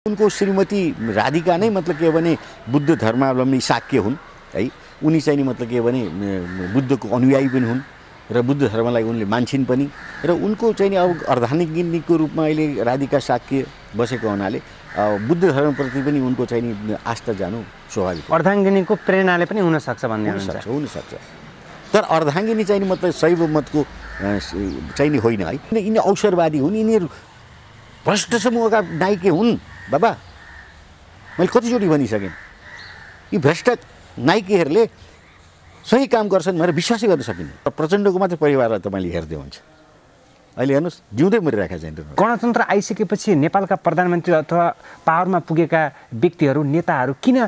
उनको श्रीमती राधिका नै मतलब के भने बुद्ध धर्मावलम्बी शाक्य हुन् है। उनी चाहिँ नि मतलब के भने बुद्धको अनुयायी पनि हुन् र बुद्ध धर्मलाई उनले मान्छिन् पनि र उनको चाहिँ नि अब अर्धाङ्गिनीको रूपमा अहिले राधिका शाक्य बसेको हुनाले बुद्ध धर्मप्रति पनि उनको चाहिँ नि आस्था जानु स्वाभाविक। अर्धाङ्गिनीको प्रेरणाले पनि हुन सक्छ भन्ने हुन सक्छ। तर अर्धाङ्गिनी चाहिँ नि मतलब शैव मतको चाहिँ नि होइन है। यिनी अवसरवादी हुन्, यिनीहरू भ्रष्ट समूहका नायक हुन् बाबा। मैले कतिचोटि भनिसकेँ यी भ्रष्ट नायकहरूले सही काम गर्छन् भनेर विश्वासै गर्न सकिन्न। प्रचण्डको मात्रै परिवारलाई तपाईँले हेर्दै हुन्छ। अहिले हेर्नुहोस् जिउँदै मरिरहेका छन्। गणतन्त्र आइसकेपछि नेपालका प्रधानमन्त्री अथवा पावरमा पुगेका व्यक्तिहरू नेताहरू किन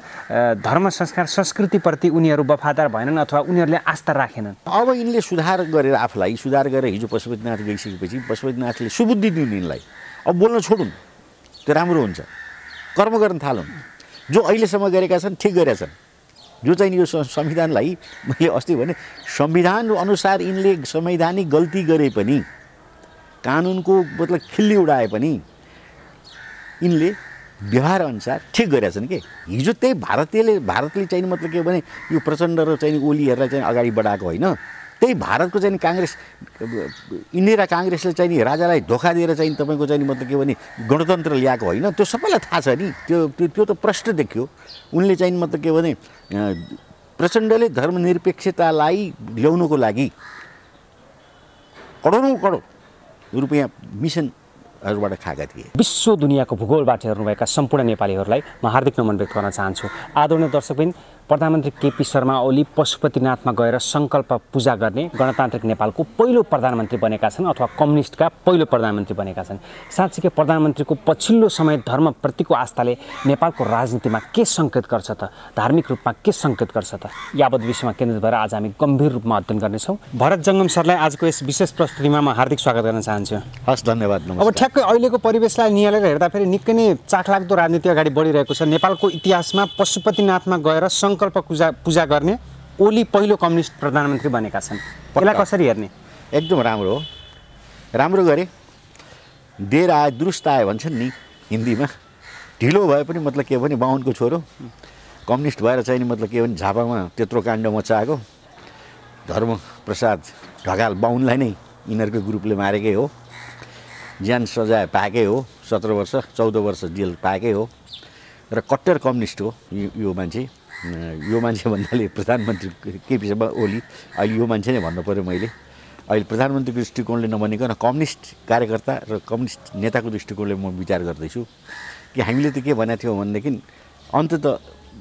धर्म संस्कार संस्कृतिप्रति उनीहरू वफादार भएनन् अथवा उनीहरूले आस्था राखेनन्? अब यिनले सुधार गरेर आफूलाई सुधार गरेर हिजो पशुपतिनाथ गइसकेपछि पशुपतिनाथले सुबुद्धि दिउन् यिनलाई। अब बोल्न छोडुन्, त्यो राम्रो हुन्छ। कर्म गर्न थालुन्। जो अहिलेसम्म गरेका छन् ठिक गरेका छन्। जो चाहिँ यो संविधानलाई मैले अस्ति भने संविधान अनुसार यिनले संवैधानिक गल्ती गरे पनि कानुनको मतलब खिल्ली उडाए पनि यिनले व्यवहार अनुसार ठिक गरेका छन् के। हिजो त्यही भारतले चाहिँ मतलब के भने यो प्रचण्ड र चाहिँ ओलीहरूलाई चाहिँ अगाडि बढाएको होइन। त्यही भारतको चाहिँ काङ्ग्रेस इन्दिरा काङ्ग्रेसले चाहिँ राजालाई धोका दिएर चाहिँ तपाईँको चाहिँ मतलब के भने गणतन्त्र ल्याएको होइन। त्यो सबैलाई थाहा छ नि। त्यो त प्रश्न देखियो। उनले चाहिँ मतलब के भने प्रचण्डले धर्मनिरपेक्षतालाई ल्याउनको लागि करोडौँ करोड रुपियाँ मिसनहरूबाट खाएका थिए। विश्व दुनियाँको भूगोलबाट हेर्नुभएका सम्पूर्ण नेपालीहरूलाई म हार्दिक नमन व्यक्त गर्न चाहन्छु। आदरणीय दर्शकबिन, प्रधानमन्त्री केपी शर्मा ओली पशुपतिनाथमा गएर सङ्कल्प पूजा गर्ने गणतान्त्रिक नेपालको पहिलो प्रधानमन्त्री बनेका छन् अथवा कम्युनिस्टका पहिलो प्रधानमन्त्री बनेका छन्। साँच्चीकै प्रधानमन्त्रीको पछिल्लो समय धर्मप्रतिको आस्थाले नेपालको राजनीतिमा के सङ्केत गर्छ त? धार्मिक रूपमा के सङ्केत गर्छ त? यावत विषयमा केन्द्रित भएर आज हामी गम्भीर रूपमा अध्ययन गर्नेछौँ। भरत जङ्गम सरलाई आजको यस विशेष प्रस्तुतिमा म हार्दिक स्वागत गर्न चाहन्छु। हस्, धन्यवाद। अब ठ्याक्कै अहिलेको परिवेशलाई निहालेर हेर्दाखेरि निकै नै चाखलाग्दो राजनीति अगाडि बढिरहेको छ। नेपालको इतिहासमा पशुपतिनाथमा गएर सङ्कल्प पूजा गर्ने ओली पहिलो कम्युनिस्ट प्रधानमन्त्री बनेका छन्। यसलाई कसरी हेर्ने? एकदम राम्रो हो। राम्रो गरे। देर आए दुरुस्त आए भन्छन् नि हिन्दीमा। ढिलो भए पनि मतलब के भने बाहुनको छोरो कम्युनिस्ट भएर चाहिँ मतलब के भने झापामा त्यत्रो काण्ड मचाएको धर्मप्रसाद ढकाल बाहुनलाई नै यिनीहरूको ग्रुपले मारेकै हो। ज्यान सजाय पाएकै हो। 17 वर्ष 14 वर्ष जेल पाएकै हो र कट्टर कम्युनिस्ट हो यो मान्छे। यो मान्छे भन्नाले प्रधानमन्त्री केपी शर्मा ओली। अहिले यो मान्छे नै भन्नु पऱ्यो मैले। अहिले प्रधानमन्त्रीको दृष्टिकोणले नभनिकन कम्युनिस्ट कार्यकर्ता र कम्युनिस्ट नेताको दृष्टिकोणले म विचार गर्दैछु कि हामीले त के भनेको थियौँ भनेदेखि अन्तत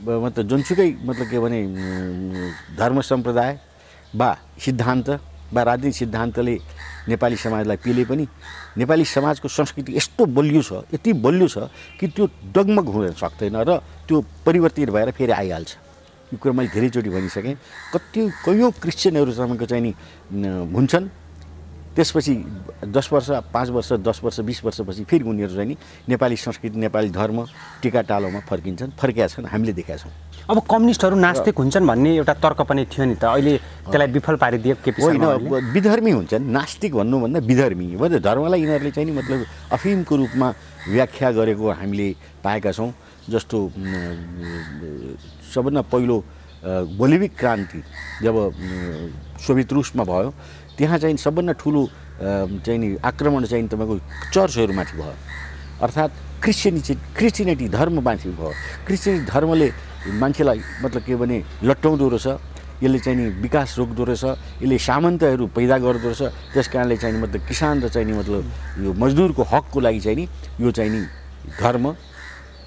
मतलब जुनसुकै मतलब के भने धर्म सम्प्रदाय वा सिद्धान्त वा राजनीतिक सिद्धान्तले नेपाली समाजलाई पिले पनि नेपाली समाजको संस्कृति यस्तो बलियो छ, यति बलियो छ कि त्यो डगमग हुन सक्दैन र त्यो परिवर्तित भएर फेरि आइहाल्छ। यो कुरा मैले धेरैचोटि भनिसकेँ। कयौँ क्रिस्चियनहरू तपाईँको चाहिँ नि हुन्छन्, त्यसपछि 10 वर्ष 5 वर्ष 10 वर्ष 20 वर्षपछि फेरि उनीहरू चाहिँ नि नेपाली संस्कृति नेपाली धर्म टिकाटालोमा फर्किन्छन्। फर्केका छन्, हामीले देखेका छौँ। अब कम्युनिस्टहरू नास्तिक हुन्छन् भन्ने एउटा तर्क पनि थियो नि त। अहिले त्यसलाई विफल पारिदियो केपी शर्मा ओलीले। होइन, विधर्मी हुन्छन्। नास्तिक भन्नुभन्दा विधर्मी। धर्मलाई यिनीहरूले चाहिँ नि मतलब अफिमको रूपमा व्याख्या गरेको हामीले पाएका छौँ। जस्तो सबभन्दा पहिलो बोल्सेविक क्रान्ति जब सोभियत रुसमा भयो, त्यहाँ चाहिँ सबभन्दा ठुलो चाहिँ नि आक्रमण चाहिँ तपाईँको चर्चहरूमाथि भयो। अर्थात् क्रिस्चियनिटी धर्ममाथि भयो। क्रिस्चियन धर्मले मान्छेलाई मतलब के भने लट्टाउँदो रहेछ, यसले चाहिँ नि विकास रोक्दो रहेछ, यसले सामन्तहरू पैदा गर्दो रहेछ। त्यस कारणले चाहिँ मतलब किसान र चाहिँ मतलब यो मजदुरको हकको लागि चाहिँ नि यो चाहिँ नि धर्म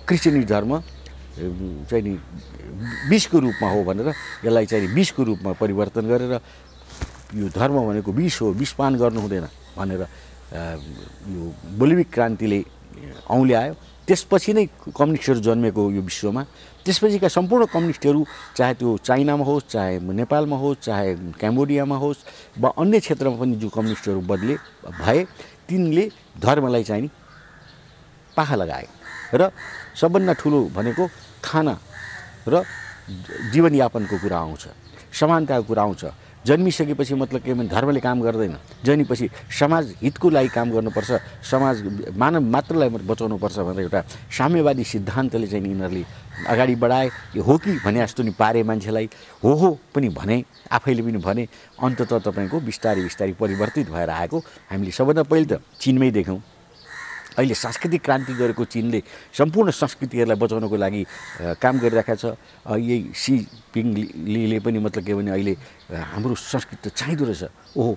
क्रिस्चियनिटी धर्म चाहिँ नि विषको रूपमा हो भनेर यसलाई चाहिँ विषको रूपमा परिवर्तन गरेर यो धर्म भनेको विष हो, विषपान गर्नु हुँदैन भनेर यो बोल्सेविक क्रान्तिले औँल्यायो। त्यसपछि नै कम्युनिस्टहरू जन्मेको यो विश्वमा। त्यसपछिका सम्पूर्ण कम्युनिस्टहरू चाहे त्यो चाइनामा होस्, चाहे नेपालमा होस्, चाहे क्याम्बोडियामा होस् वा अन्य क्षेत्रमा पनि जो कम्युनिस्टहरू भए तिनले धर्मलाई चाहिँ नि पाखा लगाए र सबभन्दा ठुलो भनेको खाना र जीवनयापनको कुरा आउँछ, समानताको कुरा आउँछ, जन्मिसकेपछि मतलब के भने धर्मले काम गर्दैन। जन्मेपछि समाज हितको लागि काम गर्नुपर्छ, समाज मानव मात्रलाई बचाउनुपर्छ भनेर एउटा साम्यवादी सिद्धान्तले चाहिँ यिनीहरूले अगाडि बढाए। यो हो कि भने जस्तो नि पारे मान्छेलाई, हो पनि भने, आफैले पनि भने। अन्ततः तपाईँको बिस्तारै बिस्तारै परिवर्तित भएर आएको हामीले सबभन्दा पहिले त चीनमै देख्यौँ। अहिले सांस्कृतिक क्रान्ति गरेको चीनले सम्पूर्ण संस्कृतिहरूलाई बचाउनको लागि काम गरिरहेको छ। यही सी पिङले पनि मतलब के भने अहिले हाम्रो संस्कृति चाहिँदो रहेछ। ओहो,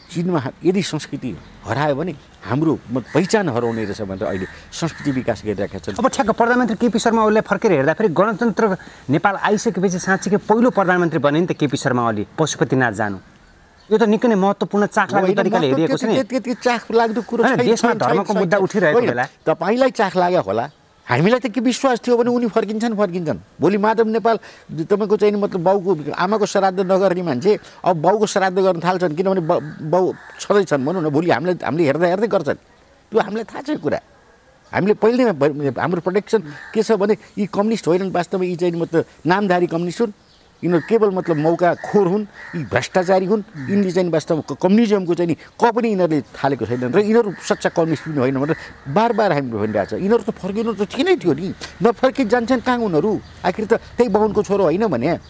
चीनमा यदि संस्कृति हरायो भने हाम्रो पहिचान हराउने रहेछ भनेर अहिले संस्कृति विकास गरिरहेका छन्। अब ठ्याक्क प्रधानमन्त्री केपी शर्मा ओलीलाई फर्केर हेर्दाखेरि गणतन्त्र नेपाल आइसकेपछि साँच्चीकै पहिलो प्रधानमन्त्री बने नि त केपी शर्मा ओली पशुपतिनाथ जानु। यो त निकै नै महत्त्वपूर्ण चाख लाग्दो तरिकाले हेरिएको छ नि। त्यति चाख लाग्दो कुरो छैन। देशमा धर्मको मुद्दा उठिरहेको बेला तपाईँलाई चाख लाग्यो होला, हामीलाई त के विश्वास थियो भने उनी फर्किन्छन्। भोलि माधव नेपाल तपाईँको चाहिँ मतलब बाउको आमाको श्राद्ध नगर्ने मान्छे अब बाउको श्राद्ध गर्न थाल्छन्, किनभने बाउ छँदैछन् भनौँ न। भोलि हामीले हेर्दै गर्छन्, त्यो हामीलाई थाहा छ कुरा। हामीले पहिले हाम्रो प्रोटेक्सन के छ भने यी कम्युनिस्ट होइनन्, वास्तवमा यी चाहिँ मतलब नामधारी कम्युनिस्ट हुन्। यिनीहरू केवल मतलब मौका खोर हुन्, यी भ्रष्टाचारी हुन्। यिनले चाहिँ वास्तवमा कम्युनिजमको चाहिँ नि पनि यिनीहरूले थालेको छैनन् र यिनीहरू सच्चा कम्युनिस्ट पनि होइन भनेर बार हामी भनिरहेको छ। यिनीहरू त फर्किनु त ठिकै थियो नि, नफर्कि जान्छन् कहाँ उनीहरू? आखिर त त्यही बाहुनको छोरो होइन भने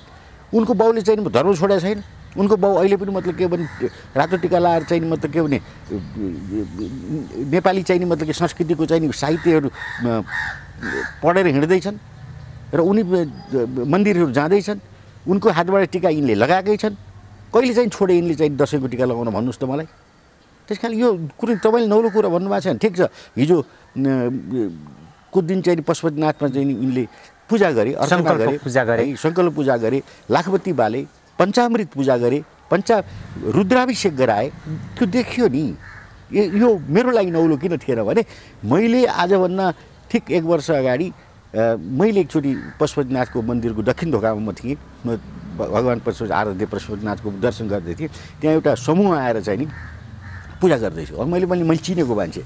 उनको बाउले चाहिँ धर्म छोडेको छैन। उनको बाउ अहिले पनि मतलब के भने रातो टिका लाएर चाहिँ मतलब के भने नेपाली चाहिँ मतलब के संस्कृतिको चाहिँ साहित्यहरू पढेर हिँड्दैछन् र उनी मन्दिरहरू जाँदैछन्। उनको हातबाट टिका यिनले लगाएकै छन्। कहिले चाहिँ छोडे यिनले चाहिँ दसैँको टिका लगाउन भन्नुहोस् त मलाई। त्यस कारण यो कुरो तपाईँले नौलो कुरा भन्नुभएको छ। ठिक छ, हिजो को दिन चाहिँ पशुपतिनाथमा चाहिँ यिनले पूजा गरे, अर्चना गरे, सङ्कल्प पूजा गरे, लाखबत्ती बाले, पञ्चामृत पूजा गरे, रुद्राभिषेक गराए। त्यो देखियो नि। यो मेरो लागि नौलो किन थिएन भने मैले आजभन्दा ठिक 1 वर्ष अगाडि मैले एकचोटि पशुपतिनाथको मन्दिरको दक्षिण ढोकामा म थिएँ। म भगवान् आराध्य पशुपतिनाथको दर्शन गर्दै थिएँ। त्यहाँ एउटा समूह आएर चाहिँ नि पूजा गर्दैछु। मैले चिनेको मान्छे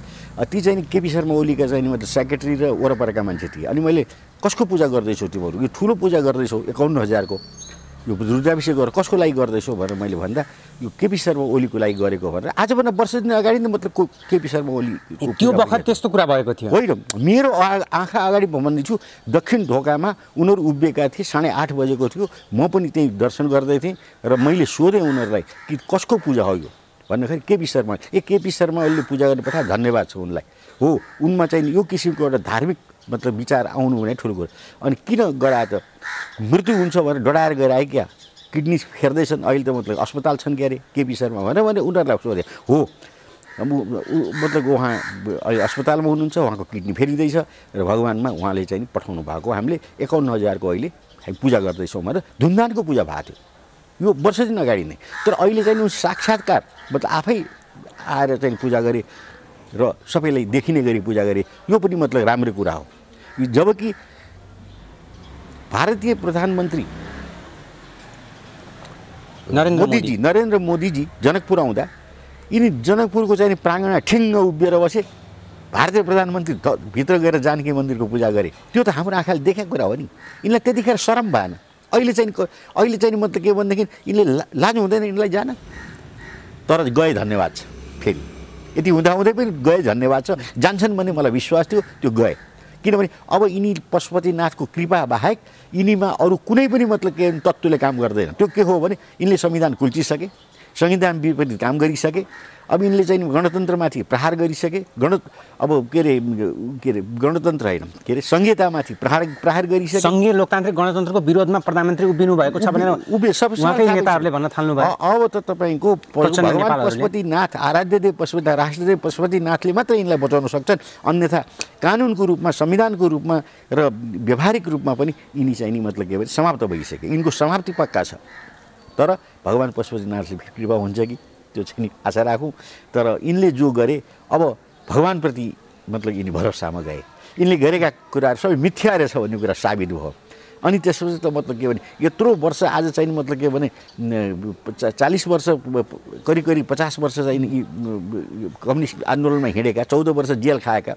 ती चाहिँ नि केपी शर्मा ओलीका चाहिँ मतलब सेक्रेटरी र वरपरका मान्छे थिए। अनि मैले कसको पूजा गर्दैछौ तिमीहरू? यो ठुलो पूजा गर्दैछौ 51,000 को, यो रुद्राभिषेक गरेर कसको लागि गर्दैछौ भनेर मैले भन्दा यो केपी शर्मा ओलीको लागि गरेको भनेर। आजभन्दा वर्ष दिन अगाडि नै मतलब केपी शर्मा ओली त्यो बखत त्यस्तो कुरा भएको थियो होइन। मेरो आँखा अगाडि भन्दैछु, दक्षिण ढोकामा उनीहरू उभिएका थिए। 8:30 बजेको थियो। म पनि त्यहीँ दर्शन गर्दै थिएँ र मैले सोधेँ उनीहरूलाई कि कसको पूजा हो यो भन्दाखेरि केपी शर्मा ओलीले पूजा गर्ने पठाए, धन्यवाद छ उनलाई। हो, उनमा चाहिँ यो किसिमको एउटा धार्मिक मतलब विचार आउनु भने ठुलो कुरो। अनि किन गराए त? मृत्यु हुन्छ भनेर डराएर गराए क्या? किडनी फेर्दैछन् अहिले त मतलब अस्पताल छन् क्या अरे केपी शर्मा भने उनीहरूलाई सोधे। हो, मतलब उहाँ अहिले अस्पतालमा हुनुहुन्छ, उहाँको किडनी फेरिँदैछ र भगवान्मा उहाँले चाहिँ पठाउनु भएको। हामीले 51,000 को अहिले हामी पूजा गर्दैछौँ भनेर धुमधामको पूजा भएको थियो यो वर्ष दिन अगाडि नै। तर अहिले चाहिँ साक्षात्कार मतलब आफै आएर चाहिँ पूजा गरे र सबैलाई देखिने गरी पूजा गरे। यो पनि मतलब राम्रो कुरा हो। जबकि भारतीय प्रधानमन्त्री नरेन्द्र मोदीजी जनकपुर आउँदा यिनी जनकपुरको चाहिँ प्राङ्गणमा ठिङ्ग उभिएर बसे। भारतीय प्रधानमन्त्री भित्र गएर जानकी मन्दिरको पूजा गरे। त्यो त हाम्रो आँखाले देखेको कुरा हो नि। यिनलाई त्यतिखेर शरम भएन। अहिले चाहिँ मतलब के भनेदेखि यिनले लाज हुँदैन यिनलाई जान। तर गए, धन्यवाद छ। फेरि यति हुँदाहुँदै पनि गए, धन्यवाद छ। जान्छन् भन्ने मलाई विश्वास थियो, त्यो गए। किनभने अब यिनी पशुपतिनाथको कृपा बाहेक यिनीमा अरू कुनै पनि मतलब के तत्त्वले काम गर्दैन। त्यो के हो भने यिनले संविधान कुल्चिसके, संविधान विपरीत काम गरिसके। अब यिनले चाहिँ गणतन्त्रमाथि प्रहार गरिसके। अब के अरे गणतन्त्र होइन, के अरे संहितामाथि प्रहार गरिसके। सङ्घीय लोकतान्त्रिक गणतन्त्रको विरोधमा प्रधानमन्त्री उभिनु भएको छ भनेर सबै नेताहरूले भन्न थाल्नु भयो। अब त तपाईँको भगवान् पशुपतिनाथ, आराध्यदेव पशुपतिनाथ, राष्ट्रदेव पशुपतिनाथले मात्र यिनलाई बचाउन सक्छन्। अन्यथा कानुनको रूपमा, संविधानको रूपमा र व्यावहारिक रूपमा पनि यिनी चाहिँ नि मतलब के भने समाप्त भइसके। यिनको समाप्ति पक्का छ। तर भगवान् पशुपतिनाथले कृपा हुन्छ कि त्यो चाहिँ नि आशा राखौँ। तर यिनले जो गरे अब भगवान्प्रति मतलब यिनी भरोसामा गए। यिनले गरेका कुराहरू सबै मिथ्या रहेछ भन्ने कुरा साबित भयो। अनि त्यसपछि त मतलब के भने यत्रो वर्ष आज चाहिँ मतलब के भने 40 वर्ष करिब 50 वर्ष चाहिँ कम्युनिस्ट आन्दोलनमा हिँडेका, 14 वर्ष जेल खाएका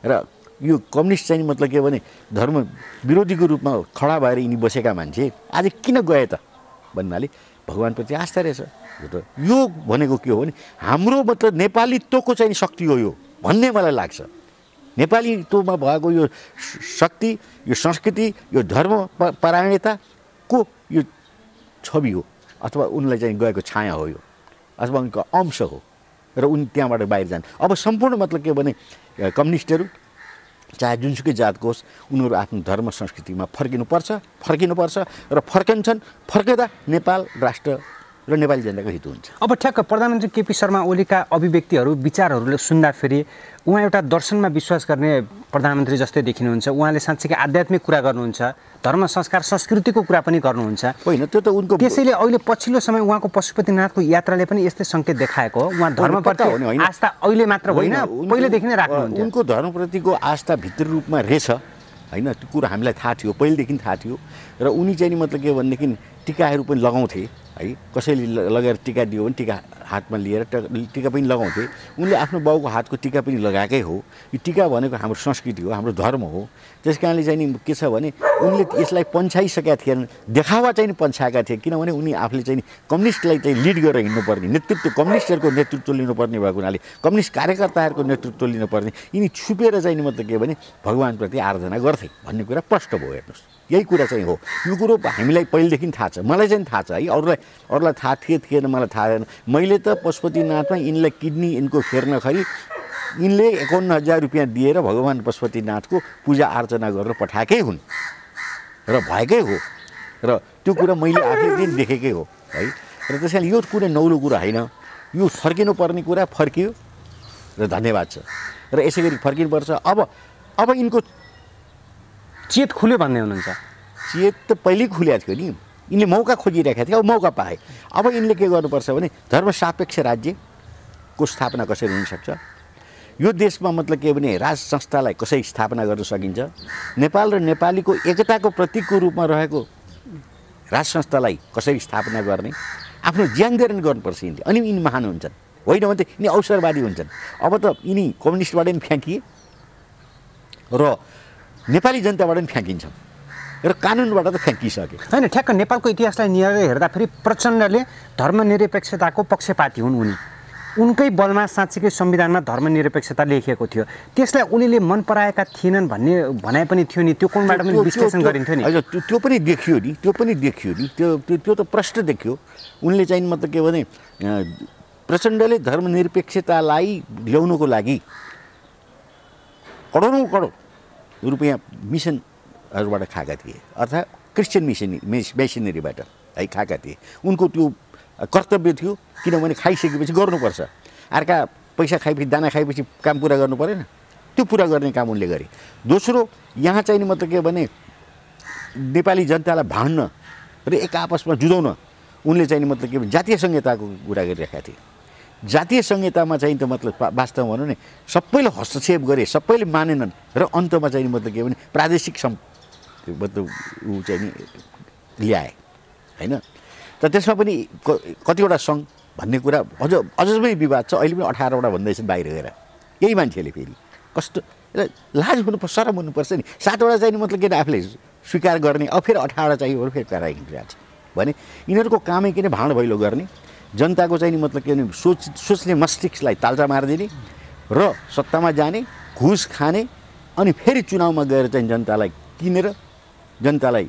र यो कम्युनिस्ट चाहिँ मतलब के भने धर्म विरोधीको रूपमा खडा भएर यिनी बसेका मान्छे आज किन गए त भन्नाले भगवान्प्रति आस्था रहेछ। यो भनेको के हो भने हाम्रो मतलब नेपालीत्वको चाहिँ शक्ति हो यो भन्ने मलाई लाग्छ। नेपालीत्वमा भएको यो शक्ति, यो संस्कृति, यो धर्म परायणताको यो छवि हो अथवा उनलाई चाहिँ गएको छाया हो यो, अथवा उनको अंश हो र उनी त्यहाँबाट बाहिर जान्। अब सम्पूर्ण मतलब के भने कम्युनिस्टहरू चाहे जुनसुकै जातको होस् उनीहरू आफ्नो धर्म संस्कृतिमा फर्किनुपर्छ र फर्कन्छन्। फर्कदा नेपाल राष्ट्र र नेपाली जनताको हित हुन्छ। अब ठ्याक्क प्रधानमन्त्री केपी शर्मा ओलीका अभिव्यक्तिहरू विचारहरूले सुन्दाखेरि उहाँ एउटा दर्शनमा विश्वास गर्ने प्रधानमन्त्री जस्तै देखिनुहुन्छ। उहाँले साँच्चीकै आध्यात्मिक कुरा गर्नुहुन्छ, धर्म संस्कार संस्कृतिको कुरा पनि गर्नुहुन्छ। होइन त्यो त उनको, त्यसैले अहिले पछिल्लो समय उहाँको पशुपतिनाथको यात्राले पनि यस्तै सङ्केत देखाएको हो। उहाँ धर्मप्रति आस्था अहिले मात्र होइन पहिलेदेखि नै राख्नुहुन्छ। उनको धर्मप्रतिको आस्था भित्री रूपमा रहेछ होइन, त्यो कुरा हामीलाई थाहा थियो, पहिलेदेखि थाहा थियो। र उनी चाहिँ मतलब के भनेदेखि टिकाहरू पनि लगाउँथे है, कसैले लगाएर टिका दियो भने टिका हातमा लिएर टिका पनि लगाउँथे। उनले आफ्नो बाउको हातको टिका पनि लगाएकै हो। यो टिका भनेको हाम्रो संस्कृति हो, हाम्रो धर्म हो। त्यस कारणले चाहिँ नि के छ भने उनले यसलाई पन्छाइसकेका थिएनन्, देखावा चाहिँ नि पन्छाएका थिए। किनभने उनी आफूले चाहिँ कम्युनिस्टलाई चाहिँ लिड गरेर हिँड्नुपर्ने, नेतृत्व कम्युनिस्टहरूको नेतृत्व लिनुपर्ने भएको हुनाले, कम्युनिस्ट कार्यकर्ताहरूको नेतृत्व लिनुपर्ने, यिनी छुपेर चाहिँ नि मतलब के भने भगवान्प्रति आराधना गर्थे भन्ने कुरा प्रष्ट भयो। हेर्नुहोस्, यही कुरा चाहिँ हो। यो कुरो हामीलाई पहिलेदेखि थाहा छ, मलाई चाहिँ थाहा छ है, अरूलाई थाहा थिएन मलाई थाहा छैन। मैले त पशुपतिनाथमा यिनलाई किडनी यिनको फेर्न खरि यिनले 51,000 रुपियाँ दिएर भगवान् पशुपतिनाथको पूजा अर्चना गरेर पठाएकै हुन् र भएकै हो। र त्यो कुरा मैले आफैले देखेकै हो है। र त्यसैले यो कुरा नौलो कुरा होइन, यो फर्किनुपर्ने कुरा फर्कियो र धन्यवाद छ। र यसै गरी फर्किनुपर्छ। अब यिनको चेत खुल्यो भन्ने हुनुहुन्छ। चेत त पहिल्यै खुल्या थियो नि, यिनले मौका खोजिरहेका थिए, अब मौका पाए। अब यिनले के गर्नुपर्छ भने धर्मसापेक्ष राज्यको स्थापना कसरी हुनसक्छ, यो देशमा मतलब के भने राज संस्थालाई कसरी स्थापना गर्न सकिन्छ, नेपाल र नेपालीको एकताको प्रतीकको रूपमा रहेको राज संस्थालाई कसरी स्थापना गर्ने, आफ्नो ज्यान दिएर गर्नुपर्छ यिनले। अनि यिनी महान हुन्छन्, होइन भने त यिनी अवसरवादी हुन्छन्। अब त यिनी कम्युनिस्टबाट पनि फ्याँकिए र नेपाली जनताबाट पनि फ्याँकिन्छ र कानुनबाट त फ्याँकिसके होइन। ठ्याक्क नेपालको इतिहासलाई निहालेर हेर्दाखेरि प्रचण्डले धर्मनिरपेक्षताको पक्षपाती हुन्। उनकै बलमा साँच्चीकै संविधानमा धर्मनिरपेक्षता लेखिएको थियो। त्यसलाई उनीले मन पराएका थिएनन् भन्ने भनाइ पनि थियो नि, त्यो कोणबाट पनि विश्लेषण गरिन्थ्यो नि। हजुर, त्यो पनि देखियो नि, त्यो त प्रष्ट देखियो। उनले चाहिँ मतलब के भने प्रचण्डले धर्मनिरपेक्षतालाई ल्याउनुको लागि करोडौँ करोड रुपियाँ मिसनहरूबाट खाएका थिए, अर्थात् क्रिस्चियन मिसनरीबाट है खाएका थिए। उनको त्यो कर्तव्य थियो, किनभने खाइसकेपछि गर्नुपर्छ। अर्का पैसा खाएपछि, दाना खाएपछि काम पुरा गर्नु परेन, त्यो पुरा गर्ने काम उनले गरे। दोस्रो, यहाँ चाहिँ मतलब के भने नेपाली जनतालाई भाड्न र एक आपसमा जुझाउन उनले चाहिँ मतलब के भने जातीय संहिताको कुरा गरिरहेका थिए। जातीय संहितामा चाहिँ त मतलब वास्तवमा भनौँ नि सबैले हस्तक्षेप गरे, सबैले मानेनन् र अन्तमा चाहिँ मतलब के भने प्रादेशिक मतलब ऊ चाहिँ नि ल्याए होइन। त त्यसमा पनि कतिवटा सङ्घ भन्ने कुरा अझ पनि विवाद छ। अहिले पनि 18वटा भन्दैछन् बाहिर गएर यही मान्छेले। फेरि कस्तो लाज हुनुपर्छ, सरम हुनुपर्छ नि। 7वटा चाहिँ मतलब किन आफूले स्वीकार गर्ने, अब फेरि 18वटा चाहियो भने फेरि कराइरहेको छ भने यिनीहरूको कामै किन भाँड भैलो गर्ने, जनताको चाहिँ मतलब के भने सोच्ने मस्तिष्कलाई ताल्चा मारिदिने र सत्तामा जाने, घुस खाने, अनि फेरि चुनावमा गएर चाहिँ जनतालाई किनेर जनतालाई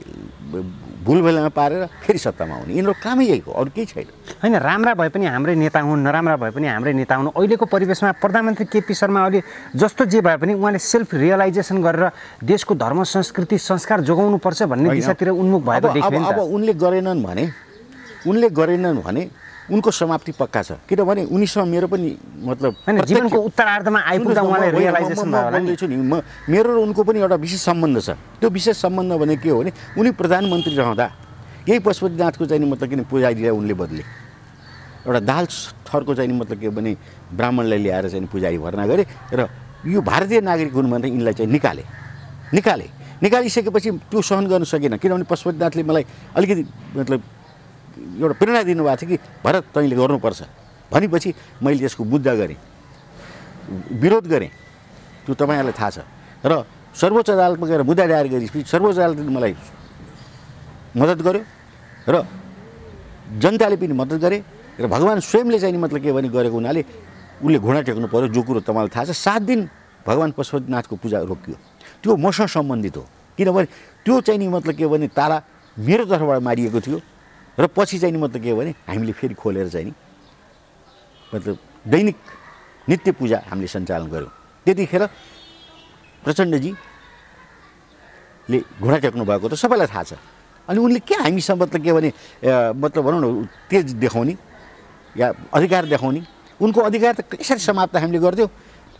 भुलभुलमा पारेर फेरि सत्तामा आउने, यिनीहरू कामै यही हो, अरू केही छैन। होइन, राम्रा भए पनि हाम्रै नेता हुन्, नराम्रा भए पनि हाम्रै नेता हुन्। अहिलेको परिवेशमा प्रधानमन्त्री केपी शर्मा ओली जस्तो जे भए पनि उहाँले सेल्फ रियलाइजेसन गरेर देशको धर्म संस्कृति संस्कार जोगाउनुपर्छ भन्ने दिशातिर उन्मुख भएको देखिन्छ। अब उनले गरेनन् भने उनको समाप्ति पक्का छ। किनभने उनीसँग मेरो पनि मतलब जीवनको उत्तरार्धमा आइपुग्दा उहाँले रियलाइजेसन भन्दैछु नि, मेरो र उनको पनि एउटा विशेष सम्बन्ध छ। त्यो विशेष सम्बन्ध भने के हो भने उनी प्रधानमन्त्री रहँदा यही पशुपतिनाथको चाहिँ मतलब किन पुजारीलाई उनले बदले, एउटा दाल थरको चाहिँ मतलब के भने ब्राह्मणलाई ल्याएर चाहिँ पुजारी भर्ना गरे र यो भारतीय नागरिक हुन् भनेर यिनलाई चाहिँ निकालिसकेपछि त्यो सहन गर्न सकेन। किनभने पशुपतिनाथले मलाई अलिकति मतलब एउटा प्रेरणा दिनुभएको थियो कि भरत तैँले गर्नुपर्छ भनेपछि मैले त्यसको मुद्दा गरेँ, विरोध गरेँ। त्यो तपाईँहरूलाई थाहा छ। र सर्वोच्च अदालतमा गएर मुद्दा दायर गरेपछि सर्वोच्च अदालतले मलाई मद्दत गर्यो र जनताले पनि मद्दत गरे र भगवान् स्वयंले चाहिँ नि मतलब के भने गरेको हुनाले उसले घुँडा टेक्नु पर्यो। जो कुरो तपाईँलाई थाहा छ 7 दिन भगवान् पशुपतिनाथको पूजा रोकियो। त्यो मसँग सम्बन्धित हो, किनभने त्यो चाहिँ नि मतलब के भने ताला मेरो तर्फबाट मारिएको थियो र पछि चाहिँ नि मतलब के भने हामीले फेरि खोलेर चाहिँ नि मतलब दैनिक नित्य पूजा हामीले सञ्चालन गऱ्यौँ। त्यतिखेर प्रचण्डजीले घुँडा टेक्नु भएको त सबैलाई थाहा छ। अनि उनले के हामीसँग मतलब के भने मतलब भनौँ न तेज देखाउने या अधिकार देखाउने, उनको अधिकार त कसरी समाप्त हामीले गर्थ्यौँ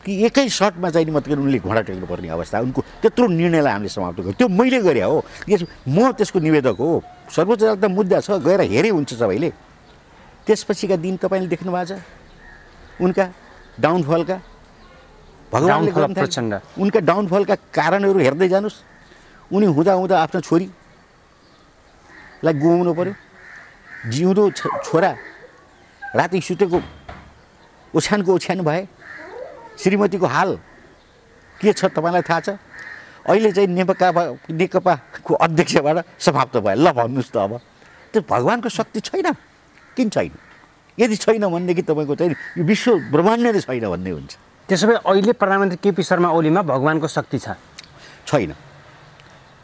कि एकै सर्टमा चाहिँ मतलब उनले घोडा टेक्नु पर्ने अवस्था, उनको त्यत्रो निर्णयलाई हामीले समाप्त गऱ्यौँ। त्यो मैले गरेँ हो, म त्यसको निवेदक हो। सर्वोच्च अदालतमा मुद्दा छ, गएर हेरे हुन्छ सबैले। त्यसपछिका दिन तपाईँले देख्नु भएको छ उनका डाउनफलका, भगवान्ले प्रचण्ड उनका डाउनफलका कारणहरू हेर्दै जानुहोस्। उनी हुँदा हुँदा आफ्नो छोरीलाई गुमाउनु पर्यो, जिउँदो छोरा राति सुतेको ओछ्यानको ओछ्यान भए। श्रीमतीको हाल के छ तपाईँलाई थाहा छ। अहिले चाहिँ नेकपाको अध्यक्षबाट समाप्त भयो। ल भन्नुहोस् त, अब त्यो भगवान्को शक्ति छैन किन छैन? यदि छैन भनेदेखि तपाईँको चाहिँ यो विश्व ब्रह्माण्ड नै छैन भन्ने हुन्छ। त्यसो भए अहिले प्रधानमन्त्री केपी शर्मा ओलीमा भगवान्को शक्ति छैन।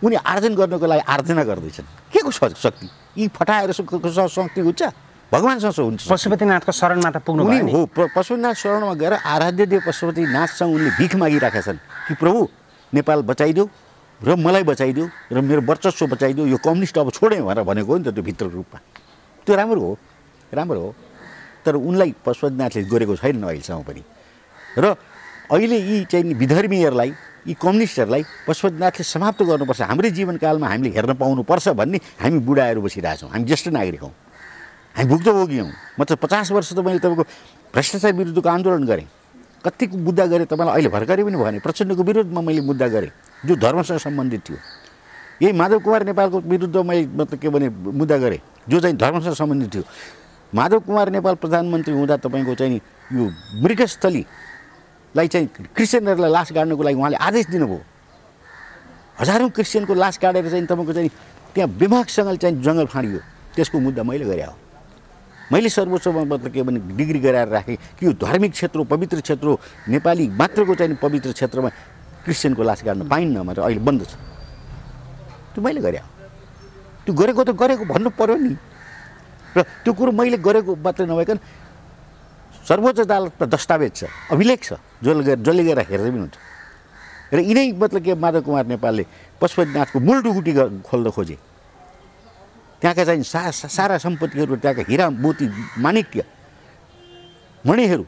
उनी आर्जन गर्नको लागि आर्जना गर्दैछन्। के को शक्ति? यी फटाएर शक्ति हुन्छ? भगवान्सँग हुन्छ। पशुपतिनाथको शरणमा त पुग्नु भयो नि। हो, पशुपतिनाथ शरणमा गएर आराध्य देव पशुपतिनाथसँग उनले भिख मागिराखेका छन् कि प्रभु नेपाल बचाइदेऊ र मलाई बचाइदेऊ र मेरो वर्चस्व बचाइदेऊ, यो कम्युनिस्ट अब छोडेँ भनेर भनेको हो नि त। त्यो भित्र रूपमा त्यो राम्रो हो, तर उनलाई पशुपतिनाथले गरेको छैन अहिलेसम्म पनि। र अहिले यी चाहिँ विधर्मीहरूलाई, यी कम्युनिस्टहरूलाई पशुपतिनाथले समाप्त गर्नुपर्छ। हाम्रै जीवनकालमा हामीले हेर्न पाउनुपर्छ भन्ने हामी बुढाहरू बसिरहेछौँ। हामी ज्येष्ठ नागरिक हौँ, हामी भुक्तभोगी हौँ। म त 50 वर्ष त मैले तपाईँको भ्रष्टाचार विरुद्धको आन्दोलन गरेँ। कतिको मुद्दा गरेँ तपाईँलाई अहिले भर्खरै पनि भने। प्रचण्डको विरुद्धमा मैले मुद्दा गरेँ जो धर्मसँग सम्बन्धित थियो। यही माधव कुमार नेपालको विरुद्ध मैले मतलब के भने मुद्दा गरेँ जो चाहिँ धर्मसँग सम्बन्धित थियो। माधव कुमार नेपाल प्रधानमन्त्री हुँदा तपाईँको चाहिँ यो मृगस्थलीलाई चाहिँ क्रिस्चियनहरूलाई लास गाड्नको लागि उहाँले आदेश दिनुभयो। हजारौँ क्रिस्चियनको लास काटेर चाहिँ तपाईँको चाहिँ त्यहाँ बेमागसँगले चाहिँ जङ्गल फाँडियो। त्यसको मुद्दा मैले गरेँ हो। मैले सर्वोच्चमा मतलब के भने डिग्री गराएर राखेँ कि यो धार्मिक क्षेत्र, पवित्र क्षेत्र, नेपाली मात्रको चाहिँ पवित्र क्षेत्रमा क्रिस्चियनको लास गाड्न पाइन्न भनेर अहिले बन्द छ। त्यो मैले गरेँ। त्यो गरेको त गरेको भन्नु पर्यो नि। र त्यो कुरो मैले गरेको मात्रै नभइकन सर्वोच्च अदालतमा दस्तावेज छ, अभिलेख छ, जसले गएर हेर्दै पनि हुन्छ। र यिनै मतलब के माधव कुमार नेपालले पशुपतिनाथको मूल ढुकुटी खोल्न खोजे। त्यहाँका चाहिँ सारा सम्पत्तिहरू, त्यहाँका हिरा मोती माणिक्य मणिहरू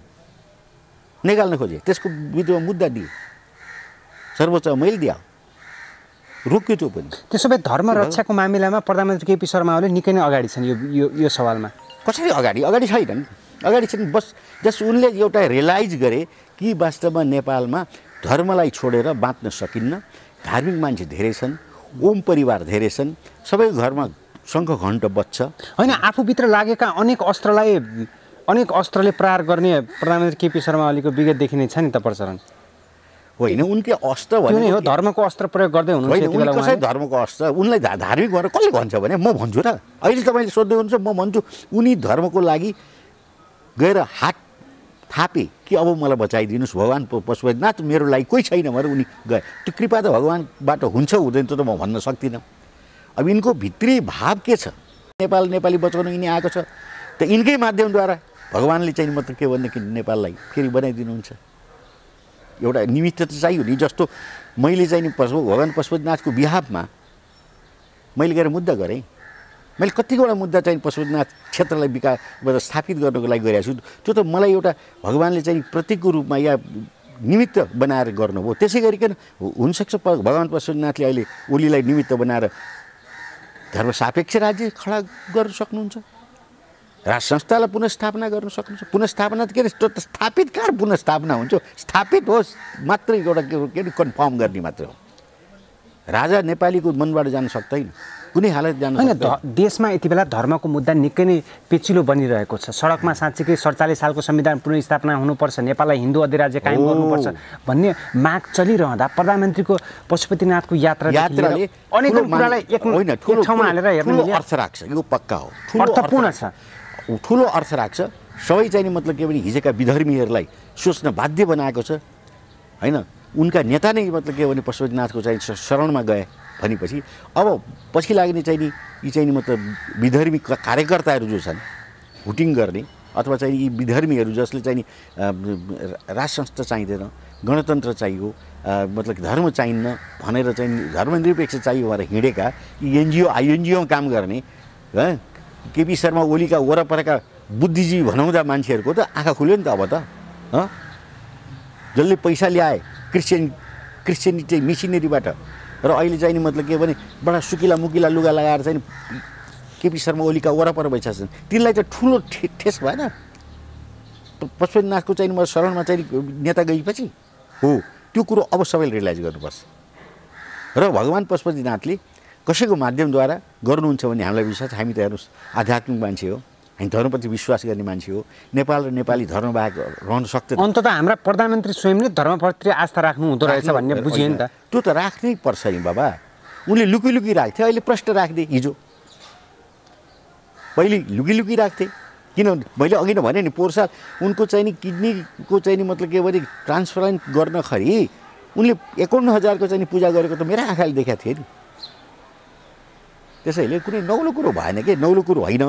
निकाल्न खोजे। त्यसको विरुद्धमा मुद्दा दिए, सर्वोच्च मैले दिए, रोक्यो त्यो पनि। त्यसो भए धर्म रक्षाको मामिलामा प्रधानमन्त्री केपी शर्मा ओली निकै नै अगाडि छन् यो सवालमा। कसरी अगाडि छैनन्? अगाडि छन् बस जस उनले एउटा रियलाइज गरे कि वास्तवमा नेपालमा धर्मलाई छोडेर बाँच्न सकिन्न। धार्मिक मान्छे धेरै छन्, ओम परिवार धेरै छन्, सबै घरमा शङ्ख घण्ट बज्छ। होइन, आफूभित्र लागेका अनेक अस्त्रले प्रहार गर्ने प्रधानमन्त्री केपी शर्मा ओलीको विगतदेखि नै छ नि त प्रचलन। होइन, उनकै अस्त्र भने हो धर्मको अस्त्र प्रयोग गर्दै हुनुहुन्छ। कसै धर्मको अस्त्र उनलाई धार्मिक भनेर कसले भन्छ भने म भन्छु र। अहिले तपाईँले सोध्दै हुनुहुन्छ, म भन्छु उनी धर्मको लागि गएर हात थापे कि अब मलाई बचाइदिनुहोस् भगवान् पशुपतिनाथ, मेरो लागि कोही छैन भनेर उनी गए। त्यो कृपा त भगवान्बाट हुन्छ हुँदैन त म भन्न सक्दिनँ। अब यिनको भित्री भाव के छ? नेपाली बचाउन यिनी आएको छ त यिनकै माध्यमद्वारा भगवान्ले चाहिँ मतलब के भनेदेखि नेपाललाई फेरि बनाइदिनुहुन्छ। एउटा निमित्त त चाहियो नि। जस्तो मैले चाहिँ नि भगवान् पशुपतिनाथको बिहाफमा मैले गएर मुद्दा गरेँ। मैले कतिवटा मुद्दा चाहिँ पशुपतिनाथ क्षेत्रलाई स्थापित गर्नको लागि गरेको छु। त्यो त मलाई एउटा भगवान्ले चाहिँ प्रतीकको रूपमा या निमित्त बनाएर गर्नुभयो। त्यसै गरिकन हुनसक्छ भगवान् पशुपतिनाथले अहिले ओलीलाई निमित्त बनाएर धर्मसापेक्ष राज्य खडा गर्न सक्नुहुन्छ, राज संस्थालाई पुनस्थापना गर्न सक्नुहुन्छ। पुनस्थापना त के अरे स्थापित कहाँ पुनस्थापना हुन्छ? स्थापित होस् मात्रै एउटा के अरे कन्फर्म गर्ने मात्रै हो। राजा नेपालीको मनबाट जान सक्दैन। कुनै हालत जान होइन सक्दैन। देशमा यति बेला धर्मको मुद्दा निकै नै पेचिलो बनिरहेको छ। सडकमा साँच्चीकै 47 सालको संविधान पुनर्स्थापना हुनुपर्छ, नेपाललाई हिन्दू अधिराज्य कायम गर्नुपर्छ भन्ने माग चलिरहँदा प्रधानमन्त्रीको पशुपतिनाथको यात्राले अनेक कुरालाई एक ठाउँमा हालेर हेर्नु अर्थ राख्छ। यो पक्का हो, अर्थपूर्ण छ, ठुलो अर्थ राख्छ। सबै चाहिँ मतलब के भने हिजोका विधर्मीहरूलाई सोच्न बाध्य बनाएको छ होइन। उनका नेता नै मतलब के भने पशुपतिनाथको चाहिँ शरणमा गए भनेपछि अब पछि लाग्ने चाहिँ नि यी चाहिँ नि मतलब विधर्मी कार्यकर्ताहरू जो छन् भोटिङ गर्ने अथवा चाहिँ यी विधर्मीहरू जसले चाहिँ नि राज संस्था चाहिँदैन, गणतन्त्र चाहियो, मतलब धर्म चाहिन्न भनेर चाहिँ धर्मनिरपेक्ष चाहियो भनेर हिँडेका यी एनजिओ आइएनजिओमा काम गर्ने केपी शर्मा ओलीका वरपरका बुद्धिजीवी भनाउँदा मान्छेहरूको त आँखा खुल्यो नि त अब त। जसले पैसा ल्याए क्रिस्चियनिटी चाहिँ मिसिनेरीबाट र अहिले चाहिँ नि मतलब के भने बडा सुकिला मुकिला लुगा लगाएर चाहिँ केपी शर्मा ओलीका वरपर बैठा छन्, तिनलाई चाहिँ ठुलो ठेस भएन पशुपतिनाथको चाहिँ म शरणमा चाहिँ नेता गएपछि हो। त्यो कुरो अब सबैले रियलाइज गर्नुपर्छ र भगवान् पशुपतिनाथले कसैको माध्यमद्वारा गर्नुहुन्छ भने हामीलाई विश्वास। हामी त हेर्नुहोस् आध्यात्मिक मान्छे हो, हामी धर्मप्रति विश्वास गर्ने मान्छे हो। नेपाल र नेपाली धर्मबाहेक रहन सक्दैन। अन्त त हाम्रा प्रधानमन्त्री स्वयंले धर्मप्रति आस्था राख्नु हुँदो रहेछ भन्ने बुझियो नि त। त्यो त राख्नै पर्छ नि बाबा। उनले लुकी राख्थे, अहिले प्रष्ट राख्दै। हिजो पहिले लुकी राख्थे, किनभने मैले अघि नै भने नि पोहोर साल उनको चाहिँ नि किडनीको चाहिँ नि मतलब के भने ट्रान्सप्लान्ट गर्न खरि उनले 51,000को चाहिँ पूजा गरेको त मेरो आँखाले देखाएको थिएँ नि। त्यसैले कुनै नौलो कुरो भएन कि, नौलो कुरो होइन।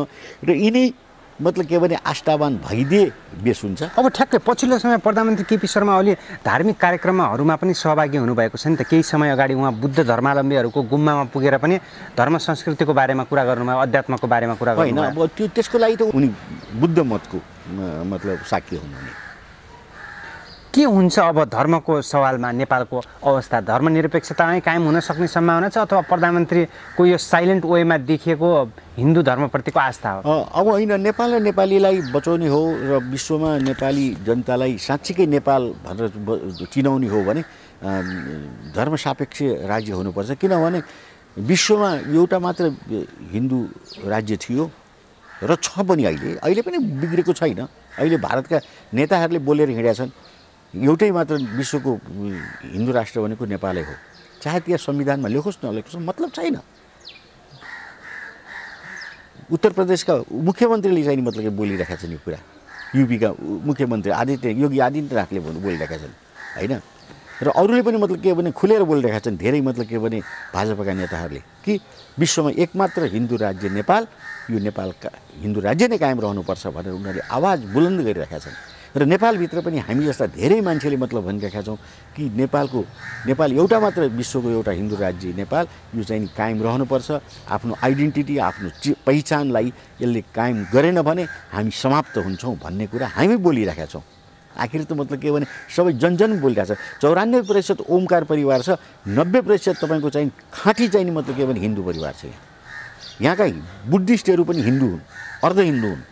र यिनै मतलब के भने आस्थावान भइदिए बेस हुन्छ। अब ठ्याक्कै पछिल्लो समय प्रधानमन्त्री केपी शर्मा ओली धार्मिक कार्यक्रमहरूमा पनि सहभागी हुनुभएको छ नि त। केही समय अगाडि उहाँ बुद्ध धर्मावलम्बीहरूको गुम्बामा पुगेर पनि धर्म संस्कृतिको बारेमा कुरा गर्नुभयो, अध्यात्मको बारेमा कुरा गर्नुभयो। होइन, अब त्यो त्यसको लागि त उनी बुद्ध मतको मतलब साक्षी हुनुहुने। के हुन्छ अब धर्मको सवालमा नेपालको अवस्था? धर्मनिरपेक्षता नै कायम हुन सक्ने सम्भावना छ अथवा प्रधानमन्त्रीको यो साइलेन्ट वेमा देखिएको हिन्दू धर्मप्रतिको आस्था हो? अब होइन, नेपाल र नेपालीलाई बचाउने हो र विश्वमा नेपाली जनतालाई साँच्चीकै नेपाल भनेर चिनाउने हो भने धर्मसापेक्ष राज्य हुनुपर्छ। किनभने विश्वमा एउटा मात्र हिन्दू राज्य थियो र छ पनि, अहिले पनि बिग्रेको छैन। अहिले भारतका नेताहरूले बोलेर हिँडेका छन् एउटै मात्र विश्वको हिन्दू राष्ट्र भनेको नेपालै हो। चाहे त्यहाँ संविधानमा लेखोस् नलेखोस् मतलब छैन। उत्तर प्रदेशका मुख्यमन्त्रीले चाहिँ मतलब बोलिरहेका छन् यो कुरा। युपीका मुख्यमन्त्री योगी आदित्यनाथले बोलिरहेका छन् होइन। र अरूले पनि मतलब के भने खुलेर बोलिरहेका छन् धेरै मतलब के भने भाजपाका नेताहरूले कि विश्वमा एकमात्र हिन्दू राज्य नेपाल, यो नेपालका हिन्दू राज्य नै कायम रहनुपर्छ भनेर उनीहरूले आवाज बुलन्द गरिरहेका छन्। र नेपालभित्र पनि हामी जस्ता धेरै मान्छेले मतलब भनिरहेका छौँ कि नेपाल एउटा मात्र विश्वको एउटा हिन्दू राज्य नेपाल, यो चाहिँ कायम रहनुपर्छ। आफ्नो आइडेन्टिटी, आफ्नो पहिचानलाई यसले कायम गरेन भने हामी समाप्त हुन्छौँ भन्ने कुरा हामी बोलिरहेका छौँ। आखिर त मतलब के भने सबै जनजन बोलिरहेको छ। 94% ओमकार परिवार छ, 90% तपाईँको चाहिँ खाँटी चाहिँ मतलब के भने हिन्दू परिवार छ। यहाँका बुद्धिस्टहरू पनि हिन्दू हुन्, अर्ध हिन्दू हुन्।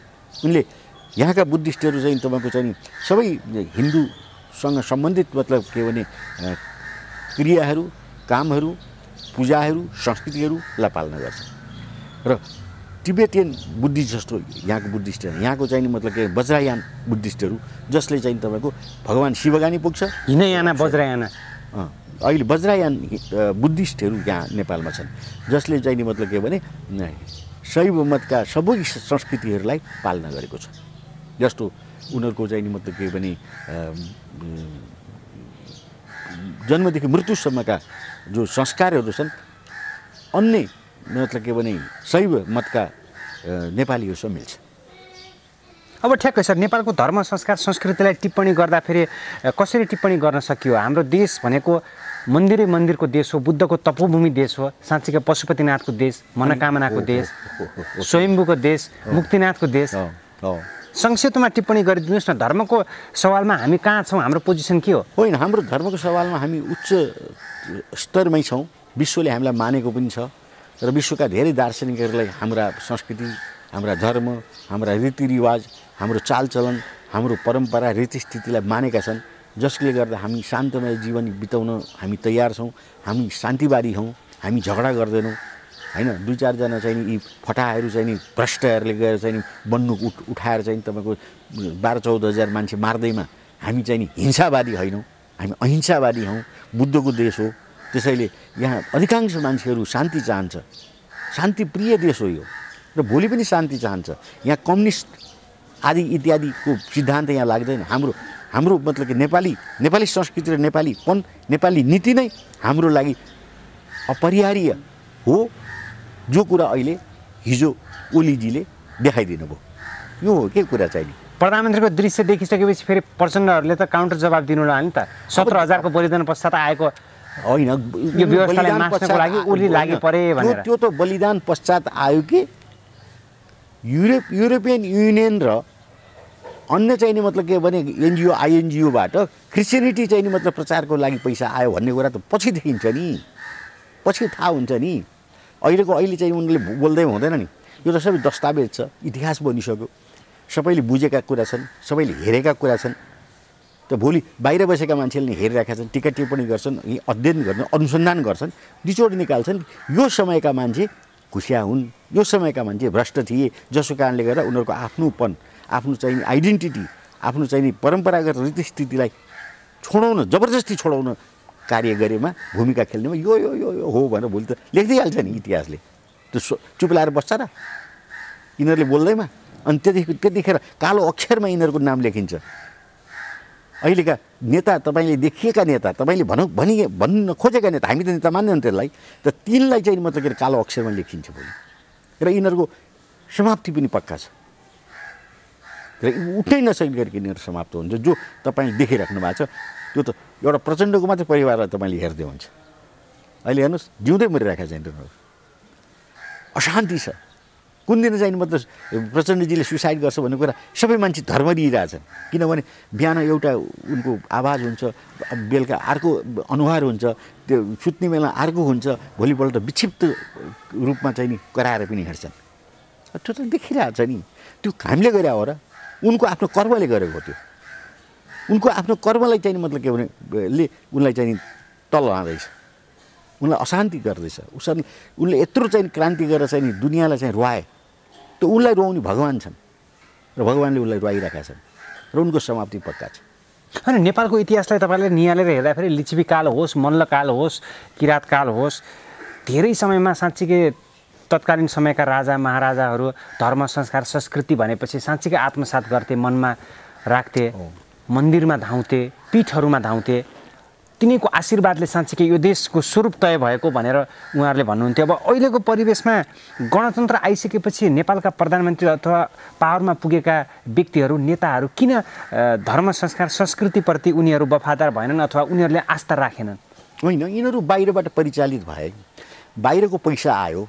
उनले यहाँका बुद्धिस्टहरू चाहिँ तपाईँको चाहिँ सबै हिन्दूसँग सम्बन्धित मतलब के भने क्रियाहरू, कामहरू, पूजाहरू, संस्कृतिहरूलाई पालना गर्छ। र टिबेटियन बुद्धिस्ट जस्तो यहाँको बुद्धिस्टहरू, यहाँको चाहिँ मतलब के वज्रायान बुद्धिस्टहरू जसले चाहिँ तपाईँको भगवान् शिवगानी पुग्छ। हिनयाना वज्रायाना, अहिले वज्रायान बुद्धिस्टहरू यहाँ नेपालमा छन् जसले चाहिँ मतलब के भने शैव मतका सबै संस्कृतिहरूलाई पालना गरेको छ। जस्तो उनीहरूको चाहिँ मतलब के भने जन्मदेखि मृत्युसम्मका जो संस्कारहरू छन् अन्य मतलब के भने शैव मतका नेपालीहरूसँग मिल्छ। अब ठ्याक्कै सर, नेपालको धर्म संस्कार संस्कृतिलाई टिप्पणी गर्दाखेरि कसरी टिप्पणी गर्न सकियो? हाम्रो देश भनेको मन्दिरको देश हो, बुद्धको तपोभूमि देश हो, साँच्चीकै पशुपतिनाथको देश, मनोकामनाको देश, स्वयम्भूको देश, मुक्तिनाथको देश। संक्षिप्तमा टिप्पणी गरिदिनुहोस् न, धर्मको सवालमा हामी कहाँ छौँ, हाम्रो पोजिसन के हो? होइन, हाम्रो धर्मको सवालमा हामी उच्च स्तरमै छौँ। विश्वले हामीलाई मानेको पनि छ र विश्वका धेरै दार्शनिकहरूलाई हाम्रा संस्कृति, हाम्रा धर्म, हाम्रा रीतिरिवाज, हाम्रो चालचलन, हाम्रो परम्परा, रीतिस्थितिलाई मानेका छन्। जसले गर्दा हामी शान्तमय जीवन बिताउन हामी तयार छौँ। हामी शान्तिवादी हौँ, हामी झगडा गर्दैनौँ। हैन 2-4 जना चाहिँ नि यी फटाहरू चाहिँ नि भ्रष्टहरूले गएर चाहिँ नि बन्दुक उठाएर चाहिँ तपाईँको 12-14 हजार मान्छे मार्दैमा हामी चाहिँ नि हिंसावादी होइनौँ, हामी अहिंसावादी हौँ, बुद्धको देश हो। त्यसैले यहाँ अधिकांश मान्छेहरू शान्ति चाहन्छ, शान्तिप्रिय देश हो यो र भोलि पनि शान्ति चाहन्छ। यहाँ कम्युनिस्ट आदि इत्यादिको सिद्धान्त यहाँ लाग्दैन। हाम्रो मतलब कि नेपाली संस्कृति र नेपाली नीति नै हाम्रो लागि अपरिहार्य हो, जो कुरा अहिले हिजो ओलीजीले देखाइदिनु भयो। यो हो के कुरा चाहिँ नि प्रधानमन्त्रीको दृश्य देखिसकेपछि फेरि प्रचण्डहरूले त काउन्टर जवाब दिनु होला नि त। 17,000 को बलिदान पश्चात आएको होइन, यो व्यवस्थालाई मास्नको लागि ओली लागि परे भनेर। त्यो त बलिदान पश्चात आयो कि युरोपियन युनियन र अन्य चाहिँ नि मतलब के भने एनजिओ आइएनजिओबाट क्रिस्चियनिटी चाहिँ नि मतलब प्रचारको लागि पैसा आयो भन्ने कुरा त पछि देखिन्छ नि, पछि थाहा हुन्छ नि। अहिले चाहिँ उनले बोल्दै हुँदैन नि, यो त सबै दस्तावेज छ, इतिहास बनिसक्यो, सबैले बुझेका कुरा छन्, सबैले हेरेका कुरा छन्। त भोलि बाहिर बसेका मान्छेले हेरिरहेका छन्, टिका टिप्पणी गर्छन्, अध्ययन गर्छन्, अनुसन्धान गर्छन्, निचोड निकाल्छन्। यो समयका मान्छे घुसिया हुन्, यो समयका मान्छे भ्रष्ट थिए, जसको कारणले गर्दा उनीहरूको आफ्नोपन, आफ्नो चाहिँ आइडेन्टिटी, आफ्नो चाहिँ परम्परागत रीतिस्थितिलाई छोडाउन, जबरजस्ती छोडाउन कार्य गरेमा, भूमिका खेल्नेमा यो यो यो यो हो भनेर भोलि त लेख्दै हाल्छ नि इतिहासले। त्यो चुप लाएर बस्छ र यिनीहरूले बोल्दैमा? अनि त्यतिखेर कालो अक्षरमा यिनीहरूको नाम लेखिन्छ। अहिलेका नेता, तपाईँले देखिएका नेता, तपाईँले भन्न खोजेका नेता, हामी त नेता मान्दैनौँ त्यसलाई, त तिनलाई चाहिँ मतलब के कालो अक्षरमा लेखिन्छ भोलि, र यिनीहरूको समाप्ति पनि पक्का छ, र उठ्नै नसक्ने गरी यिनीहरू समाप्त हुन्छ। जो तपाईँले देखिराख्नु भएको छ त्यो त एउटा प्रचण्डको मात्रै परिवारलाई तपाईँले हेर्दै हुन्छ। अहिले हेर्नुहोस्, जिउँदै मरिरहेका छन् यिनीहरू, अशान्ति छ। कुन दिन चाहिँ मतलब प्रचण्डजीले सुसाइड गर्छ भन्ने कुरा सबै मान्छे धर्म दिइरहेछन्। किनभने बिहान एउटा उनको आवाज हुन्छ, बेलुका अर्को अनुहार हुन्छ, त्यो सुत्ने बेला अर्को हुन्छ, भोलिपल्ट विक्षिप्त रूपमा चाहिँ नि कराएर पनि हिँड्छन्। त्यो त देखिरहेछ नि, त्यो हामीले गरे हो र उनको आफ्नो कर्मले गरेको हो। त्यो उनको आफ्नो कर्मलाई चाहिँ मतलब के भने उनलाई चाहिँ तल लाँदैछ, उनलाई अशान्ति गर्दैछ। उनले यत्रो चाहिँ क्रान्ति गरेर चाहिँ नि दुनियाँलाई चाहिँ रुवाए, त उनलाई रुवाउने भगवान छन् र भगवानले उनलाई रुवाइरहेका छन् र उनको समाप्ति पक्का छ। अनि नेपालको इतिहासलाई तपाईँले निहालेर हेर्दाखेरि लिच्छवी काल होस्, मल्लकाल होस्, किराँतकाल होस्, धेरै समयमा साँच्चीकै तत्कालीन समयका राजा महाराजाहरू धर्म संस्कार संस्कृति भनेपछि साँच्चीकै आत्मसात गर्थे, मनमा राख्थे, मन्दिरमा धाउँथे, पीठहरूमा धाउँथे। तिनीको आशीर्वादले साँच्चीकै यो देशको स्वरूप तय भएको भनेर उहाँहरूले भन्नुहुन्थ्यो। अब अहिलेको परिवेशमा गणतन्त्र आइसकेपछि नेपालका प्रधानमन्त्री अथवा पावरमा पुगेका व्यक्तिहरू, नेताहरू किन धर्म संस्कार संस्कृतिप्रति उनीहरू वफादार भएनन् अथवा उनीहरूले आस्था राखेनन्? होइन, यिनीहरू बाहिरबाट परिचालित भए, बाहिरको पैसा आयो,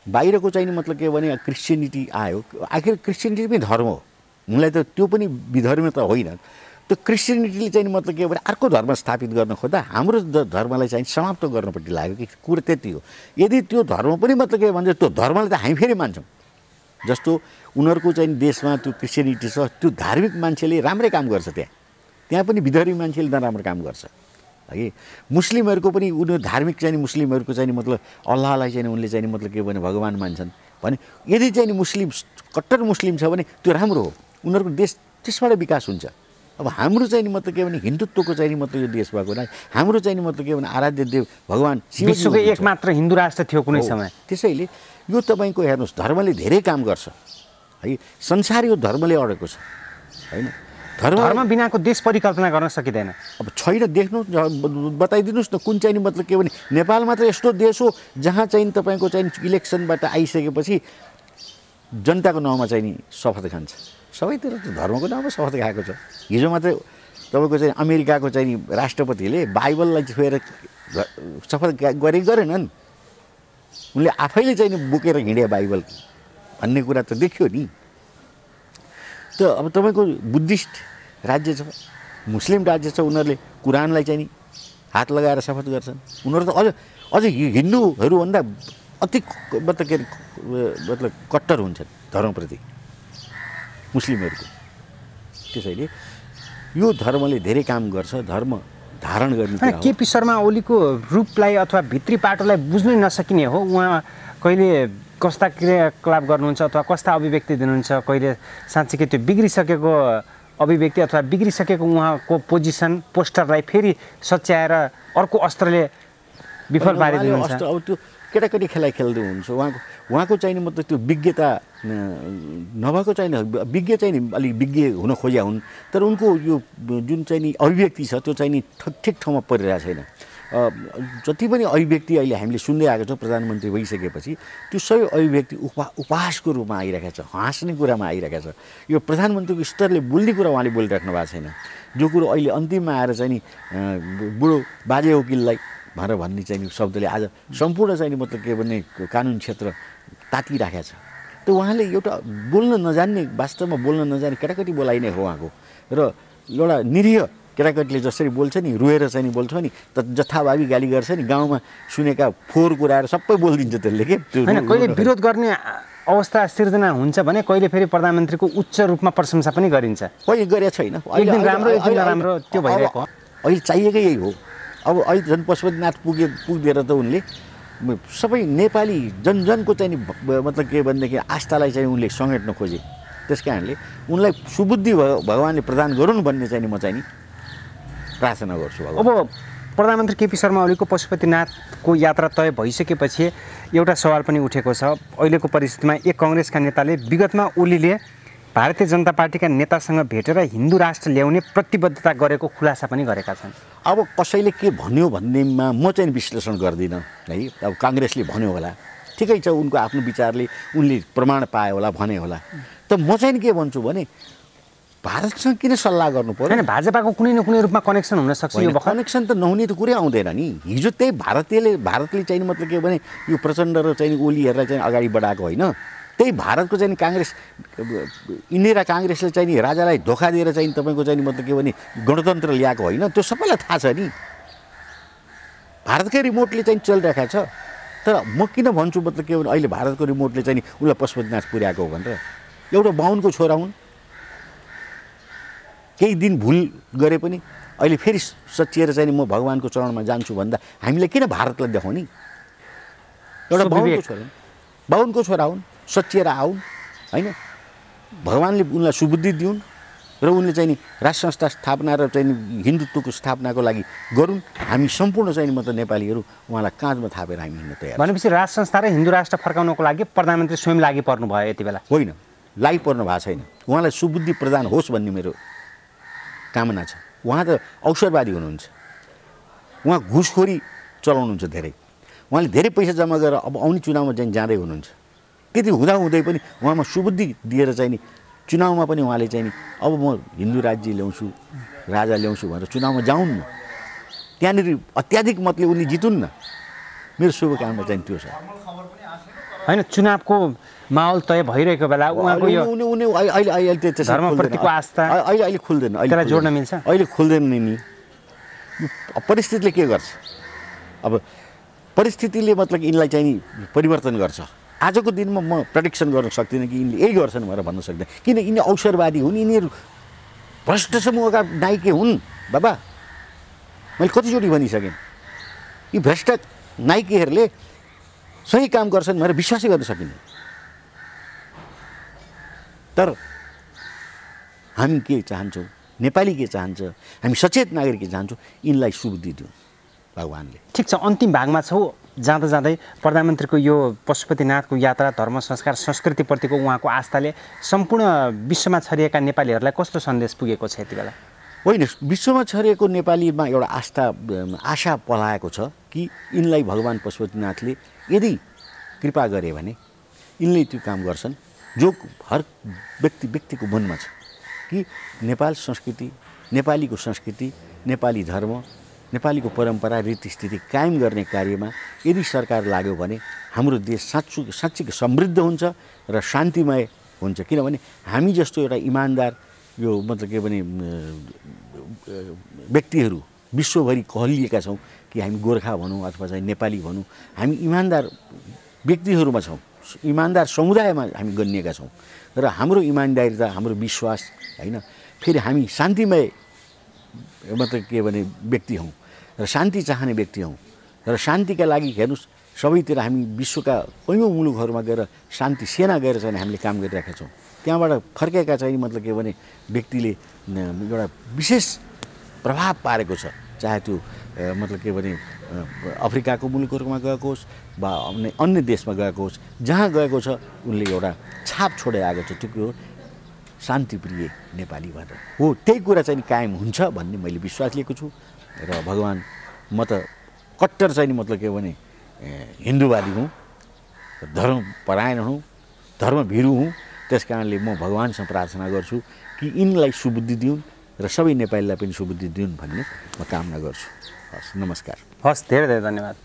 बाहिरको चाहिँ मतलब के भने क्रिस्चियनिटी आयो। आखिर क्रिस्चियनिटी पनि धर्म हो, उनलाई त त्यो पनि विधर्म त होइन। त्यो क्रिस्चियनिटीले चाहिँ मतलब के भने अर्को धर्म स्थापित गर्न खोज्दा हाम्रो धर्मलाई चाहिँ समाप्त गर्नपट्टि लाग्यो कि कुरो त्यति हो। यदि त्यो धर्म पनि मतलब के भन्छ, त्यो धर्मलाई त हामी फेरि मान्छौँ। जस्तो उनीहरूको चाहिँ देशमा त्यो क्रिस्चियनिटी छ, त्यो धार्मिक मान्छेले राम्रै काम गर्छ, त्यहाँ पनि विधर्मी मान्छेले नराम्रो काम गर्छ है। मुस्लिमहरूको पनि उनीहरू धार्मिक चाहिँ मुस्लिमहरूको चाहिँ मतलब अल्लाहलाई चाहिँ उनले चाहिँ मतलब के भने भगवान मान्छन् भने, यदि चाहिँ मुस्लिम कट्टर मुस्लिम छ भने त्यो राम्रो हो, उनीहरूको देश त्यसबाट विकास हुन्छ। अब हाम्रो चाहिँ मतलब के भने हिन्दुत्वको चाहिँ मतलब यो देश भएको हुनाले हाम्रो चाहिँ मतलब के भने आराध्य देव भगवान विश्वको एकमात्र हिन्दू राष्ट्र थियो कुनै समय। त्यसैले यो तपाईँको हेर्नुहोस्, धर्मले धेरै काम गर्छ है, संसार यो धर्मले अडेको छ होइन। धर्म बिनाको देश परिकल्पना गर्न सकिँदैन। अब छैन, देख्नु बताइदिनुहोस् न कुन चाहिँ मतलब के भने नेपाल मात्र यस्तो देश हो जहाँ चाहिँ तपाईँको चाहिँ इलेक्सनबाट आइसकेपछि जनताको नाउँमा चाहिँ नि शपथ खान्छ। सबैतिर त धर्मको नाउँमा शपथ खाएको छ। हिजो मात्रै तपाईँको चाहिँ अमेरिकाको चाहिँ राष्ट्रपतिले बाइबललाई छोएर शपथ गरेनन्, उनले आफैले चाहिँ बोकेर हिँडे बाइबल भन्ने कुरा त देखियो नि। त अब तपाईँको बुद्धिस्ट राज्य छ, मुस्लिम राज्य छ, उनीहरूले कुरानलाई चाहिँ नि हात लगाएर शपथ गर्छन्। उनीहरू त अझ हिन्दूहरूभन्दा अति मतलब के मतलब कट्टर हुन्छन् धर्मप्रति मुस्लिमहरूको। त्यसैले यो धर्मले धेरै काम गर्छ, धर्म धारण गर्ने। केपी शर्मा ओलीको रूपलाई अथवा भित्री पाटोलाई बुझ्नै नसकिने हो, उहाँ कहिले कस्ता क्रियाकलाप गर्नुहुन्छ अथवा कस्ता अभिव्यक्ति दिनुहुन्छ, कहिले साँच्चीकै त्यो बिग्रिसकेको अभिव्यक्ति अथवा बिग्रिसकेको उहाँको पोजिसन पोस्टरलाई फेरि सच्याएर अर्को अस्त्रले विफल पारिदिनुहुन्छ। अब त्यो केटाकेटी खेलाइ खेल्दै हुन्छ। उहाँको चाहिँ नि मतलब त्यो विज्ञता नभएको चाहिँ विज्ञ चाहिँ नि अलिक विज्ञ हुन खोज्या हुन्, तर उनको यो जुन चाहिँ नि अभिव्यक्ति छ त्यो चाहिँ नि ठिक ठाउँमा परिरहेको छैन। जति पनि अभिव्यक्ति अहिले हामीले सुन्दै आएको छौँ प्रधानमन्त्री भइसकेपछि त्यो सबै अभिव्यक्ति उपहासको रूपमा आइरहेको छ, हाँस्ने कुरामा आइरहेको छ। यो प्रधानमन्त्रीको स्तरले बोल्ने कुरा उहाँले बोलिराख्नु भएको छैन। जो कुरो अहिले अन्तिममा आएर चाहिँ नि बुढो बाजे वकिललाई भनेर भन्ने चाहिँ नि शब्दले आज सम्पूर्ण चाहिँ नि मतलब के भने कानुन क्षेत्र तातिराखेको छ। त उहाँले एउटा बोल्न नजान्ने, वास्तवमा बोल्न नजान्ने केटाकेटी बोलाइ नै हो उहाँको। र एउटा निरीह केटाकेटीले जसरी बोल्छ नि, रोएर चाहिँ नि बोल्छ नि, त जथाभावी गाली गर्छ नि, गाउँमा सुनेका फोहोर कुराहरू सबै बोलिदिन्छ त्यसले के। होइन, कहिले विरोध गर्ने अवस्था सिर्जना हुन्छ भने कहिले फेरि प्रधानमन्त्रीको उच्च रूपमा प्रशंसा पनि गरिन्छ। कहिले गरेको छैन, एक दिन राम्रो एक दिन नराम्रो त्यो भइरहेको। अहिले चाहिएकै यही हो। अब अहिले झन् पशुपतिनाथ पुगेर त उनले सबै नेपाली जनजनको चाहिँ नि मतलब के भनेदेखि आस्थालाई चाहिँ उनले समेट्न खोजे। त्यस कारणले उनलाई सुबुद्धि भगवानले प्रदान गरून् भन्ने चाहिँ नि म चाहिँ नि प्रार्थना गर्छु। अब प्रधानमन्त्री केपी शर्मा ओलीको पशुपतिनाथको यात्रा तय भइसकेपछि एउटा सवाल पनि उठेको छ। अहिलेको परिस्थितिमा एक कङ्ग्रेसका नेताले विगतमा ओलीले भारतीय जनता पार्टीका नेतासँग भेटेर हिन्दू राष्ट्र ल्याउने प्रतिबद्धता गरेको खुलासा पनि गरेका छन्। अब कसैले के भन्यो भन्नेमा म चाहिँ विश्लेषण गर्दिनँ है। अब काङ्ग्रेसले भन्यो होला, ठिकै छ, उनको आफ्नो विचारले उनले प्रमाण पायो होला, भने होला। त म चाहिँ के भन्छु भने भारतसँग किन सल्लाह गर्नु पर्यो? होइन, भाजपाको कुनै न कुनै रूपमा कनेक्सन हुनसक्छ। यो कनेक्सन त नहुने त कुरै आउँदैन नि। हिजो त्यही भारतले चाहिँ मतलब के भने यो प्रचण्ड र चाहिँ ओलीहरूलाई चाहिँ अगाडि बढाएको होइन। त्यही भारतको चाहिँ काङ्ग्रेस, इन्दिरा काङ्ग्रेसले चाहिँ नि राजालाई धोका दिएर चाहिँ तपाईँको चाहिँ मतलब के भने गणतन्त्र ल्याएको होइन। त्यो सबैलाई थाहा छ नि। भारतकै रिमोटले चाहिँ चलिरहेको छ। तर म किन भन्छु मतलब के भने अहिले भारतको रिमोटले चाहिँ नि उसलाई पशुपतिनाथ पुर्याएको हो भनेर। एउटा बाहुनको छोरा हुन्, केही दिन भुल गरे पनि अहिले फेरि सचिएर चाहिँ म भगवानको चरणमा जान्छु भन्दा हामीले किन भारतलाई देखाउने? एउटा बाहुनको छोरा हुन्, सचिएर आउन् होइन, भगवानले उनलाई सुबुद्धि दिउन् र उनले चाहिँ नि राष्ट्र संस्था स्थापना र चाहिँ हिन्दुत्वको स्थापनाको लागि गरून्। हामी सम्पूर्ण चाहिँ मतलब नेपालीहरू उहाँलाई काँधमा थापेर हामी हिँड्न तयार। भनेपछि राष्ट्र संस्था र हिन्दू राष्ट्र फर्काउनको लागि प्रधानमन्त्री स्वयं लागि पर्नु भयो यति बेला? होइन, लागि पर्नु भएको छैन। उहाँलाई सुबुद्धि प्रदान होस् भन्ने मेरो कामना छ। उहाँ त अवसरवादी हुनुहुन्छ, उहाँ घुसखोरी चलाउनुहुन्छ धेरै, उहाँले धेरै पैसा जम्मा गरेर अब आउने चुनावमा चाहिँ जाँदै हुनुहुन्छ। त्यति हुँदाहुँदै पनि उहाँमा सुबुद्धि दिएर चाहिँ नि चुनावमा पनि उहाँले चाहिँ नि अब म हिन्दू राज्य ल्याउँछु, राजा ल्याउँछु भनेर चुनावमा जाउन् न, त्यहाँनिर अत्याधिक मतले उनले जितुन् न। मेरो शुभकामना चाहिँ त्यो छ। होइन, चुनावको माहौल तय भइरहेको बेला उहाँको यो अहिले धर्मप्रतिको आस्था अहिले खुल्दैन। त्यसलाई जोड्न मिल्छ? अहिले खुल्दैन नि। परिस्थितिले के गर्छ? अब परिस्थितिले मतलब यिनलाई चाहिँ नि परिवर्तन गर्छ। आजको दिनमा म प्रेडिक्सन गर्न सक्दिनँ कि यिनले यही गर्छन् भनेर भन्न सक्दैन, किन यिनी अवसरवादी हुन्, यिनीहरू भ्रष्ट समूहका नायके हुन्। बाबा, मैले कतिचोटि भनिसकेँ, यी भ्रष्ट नायकीहरूले सही काम गर्छन् भनेर विश्वासै गर्न सकिन्न। तर हामी के चाहन्छौँ, नेपाली के चाहन्छ, हामी सचेत नागरिक के चाहन्छौँ, यिनलाई सुबुद्धि दिउँ भगवानले। ठिक छ, अन्तिम भागमा छौँ। जाँदा जाँदै प्रधानमन्त्रीको यो पशुपतिनाथको यात्रा, धर्म संस्कार संस्कृतिप्रतिको उहाँको आस्थाले सम्पूर्ण विश्वमा छरिएका नेपालीहरूलाई कस्तो सन्देश पुगेको छ यति बेला? होइन, विश्वमा छरिएको नेपालीमा एउटा आशा पलाएको छ कि यिनलाई भगवान पशुपतिनाथले यदि कृपा गरे भने यिनले त्यो काम गर्छन् जो हर व्यक्तिको मनमा छ कि नेपाल संस्कृति, नेपालीको संस्कृति, नेपाली धर्म, नेपालीको परम्परा रीतिस्थिति कायम गर्ने कार्यमा यदि सरकार लाग्यो भने हाम्रो देश साँच्चै समृद्ध हुन्छ र शान्तिमय हुन्छ। किनभने हामी जस्तो एउटा इमान्दार यो मतलब के भने व्यक्तिहरू विश्वभरि कहलिएका छौँ कि हामी गोर्खा भनौँ अथवा चाहिँ नेपाली भनौँ, हामी इमान्दार व्यक्तिहरूमा छौँ, इमान्दार समुदायमा हामी गनिएका छौँ र हाम्रो इमान्दारिता, हाम्रो विश्वास होइन, फेरि हामी शान्तिमय मतलब के भने व्यक्ति हौँ र शान्ति चाहने व्यक्ति हौँ र शान्तिका लागि हेर्नुहोस् सबैतिर हामी विश्वका कैयौँ मुलुकहरूमा गएर शान्ति सेना गएर चाहिँ हामीले काम गरिरहेका छौँ। त्यहाँबाट फर्केका चाहिँ मतलब के भने व्यक्तिले एउटा विशेष प्रभाव पारेको छ, चाहे त्यो मतलब के भने अफ्रिकाको मुलुकहरूमा गएको होस् वा अन्य देशमा गएको होस्, जहाँ गएको छ उनले एउटा छाप छोडेर आएको छ। त्यो के हो? शान्तिप्रिय नेपाली भनेर हो। त्यही कुरा चाहिँ कायम हुन्छ भन्ने मैले विश्वास लिएको छु र भगवान् म त कट्टर चाहिँ मतलब के भने हिन्दूवादी हुँ, धर्मपरायण हुँ, धर्मभीरु हुँ। त्यस कारणले म भगवान्सँग प्रार्थना गर्छु कि यिनलाई सुबुद्धि दिउन् र सबै नेपालीलाई पनि सुबुद्धि दिउन् भन्ने म कामना गर्छु। हस्, नमस्कार। हस्, धेरै धेरै धन्यवाद।